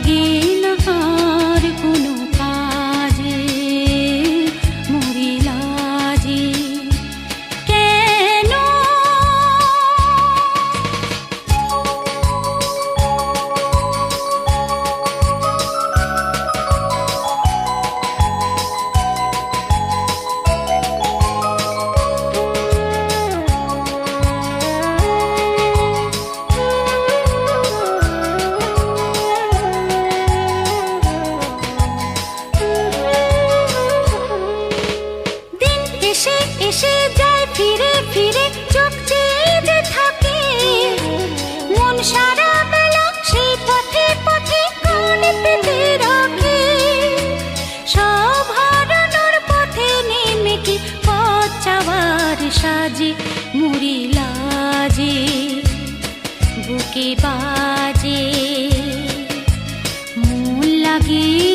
লাগে না আর কোনো কাজে মরি লাজে কেন এসে এসে যায় ফিরে ফিরে চোখ চেয়ে যে থাকে মন সারা বেলা সেই পথে পথে কান পেতে রাখে সব হারানোর পথে নেমে কি পথ চাওয়ার সাজে মুড়ি লাজে বুকে বাজে মন লাগে